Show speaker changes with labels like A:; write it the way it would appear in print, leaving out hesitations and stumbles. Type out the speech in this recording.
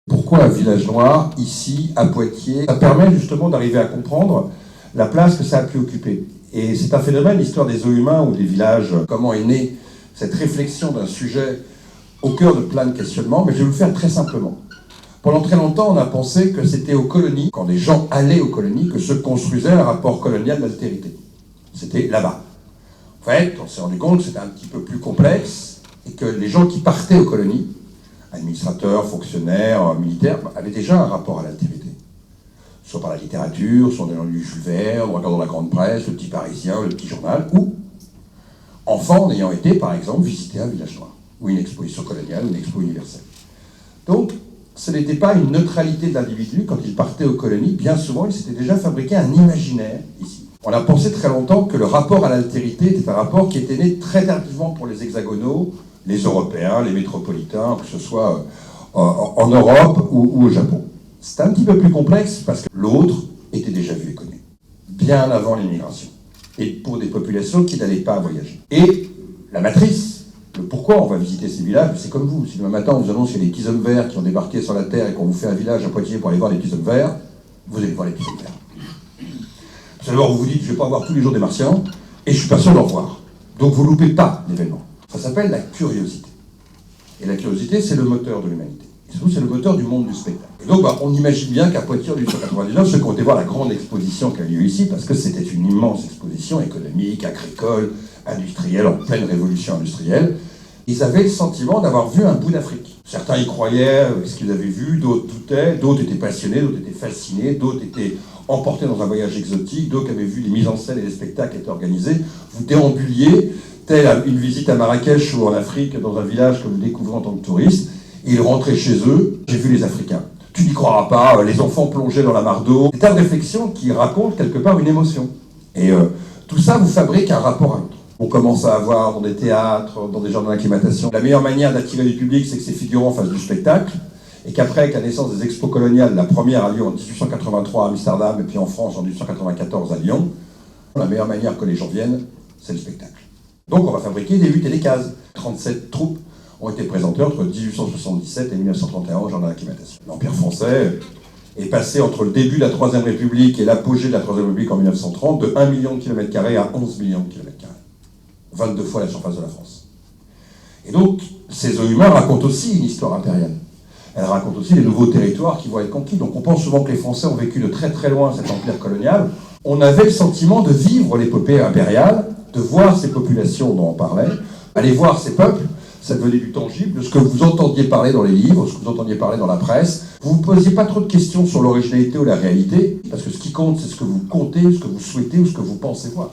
A: Pourquoi un village noir, ici, à Poitiers? Ça permet justement d'arriver à comprendre la place que ça a pu occuper. Et c'est un phénomène, l'histoire des eaux humains ou des villages, comment est née cette réflexion d'un sujet au cœur de plein de questionnements, mais je vais vous le faire très simplement. Pendant très longtemps, on a pensé que c'était aux colonies, quand les gens allaient aux colonies, que se construisait un rapport colonial d'altérité. C'était là-bas. En fait, on s'est rendu compte que c'était un petit peu plus complexe et que les gens qui partaient aux colonies, administrateurs, fonctionnaires, militaires, avaient déjà un rapport à l'altérité. Soit par la littérature, soit dans le Jules Verne, en regardant la grande presse, le petit Parisien, le petit journal, ou enfant en ayant été, par exemple, visiter un village noir, ou une exposition coloniale, ou une expo universelle. Donc, ce n'était pas une neutralité de l'individu. Quand il partait aux colonies, bien souvent, il s'était déjà fabriqué un imaginaire ici. On a pensé très longtemps que le rapport à l'altérité était un rapport qui était né très tardivement pour les hexagonaux, les Européens, les métropolitains, que ce soit en Europe ou au Japon. C'est un petit peu plus complexe parce que l'autre était déjà vu et connu, bien avant l'immigration, et pour des populations qui n'allaient pas voyager. Et la matrice, le pourquoi on va visiter ces villages, c'est comme vous. Si demain matin on vous annonce qu'il y a des petits hommes verts qui ont débarqué sur la Terre et qu'on vous fait un village à Poitiers pour aller voir les petits hommes verts, vous allez voir les petits hommes verts. Alors vous vous dites, je ne vais pas voir tous les jours des martiens, et je suis pas sûr d'en voir. Donc vous ne loupez pas l'événement. Ça s'appelle la curiosité. Et la curiosité, c'est le moteur de l'humanité. Et surtout, c'est le moteur du monde du spectacle. Et donc, on imagine bien qu'à Poitiers, en 1899, ceux qui ont été voir la grande exposition qui a lieu ici, parce que c'était une immense exposition économique, agricole, industrielle, en pleine révolution industrielle, ils avaient le sentiment d'avoir vu un bout d'Afrique. Certains y croyaient, ce qu'ils avaient vu, d'autres doutaient, d'autres étaient passionnés, d'autres étaient fascinés, d'autres étaient emportés dans un voyage exotique, d'autres avaient vu les mises en scène et les spectacles qui étaient organisés. Vous déambuliez, telle une visite à Marrakech ou en Afrique, dans un village que vous découvrez en tant que touriste, et ils rentraient chez eux, j'ai vu les Africains. Tu n'y croiras pas, les enfants plongeaient dans la mare d'eau. C'est une réflexion qui raconte quelque part une émotion. Et tout ça vous fabrique un rapport à l'autre. On commence à avoir dans des théâtres, dans des jardins d'acclimatation. La meilleure manière d'attirer du public, c'est que ces figurants fassent du spectacle, et qu'après, avec la naissance des expos coloniales, la première a lieu en 1883 à Amsterdam, et puis en France en 1894 à Lyon, la meilleure manière que les gens viennent, c'est le spectacle. Donc on va fabriquer des huttes et des cases. 37 troupes ont été présentées entre 1877 et 1931 au jardin d'acclimatation. L'Empire français est passé entre le début de la Troisième République et l'apogée de la Troisième République en 1930 de 1 million de kilomètres carrés à 11 millions de kilomètres carrés. 22 fois la surface de la France. Et donc, ces eaux humains racontent aussi une histoire impériale. Elles racontent aussi les nouveaux territoires qui vont être conquis. Donc on pense souvent que les Français ont vécu de très très loin cet empire colonial. On avait le sentiment de vivre l'épopée impériale, de voir ces populations dont on parlait, aller voir ces peuples, ça devenait du tangible, de ce que vous entendiez parler dans les livres, ce que vous entendiez parler dans la presse. Vous ne vous posiez pas trop de questions sur l'originalité ou la réalité, parce que ce qui compte, c'est ce que vous comptez, ce que vous souhaitez ou ce que vous pensez voir.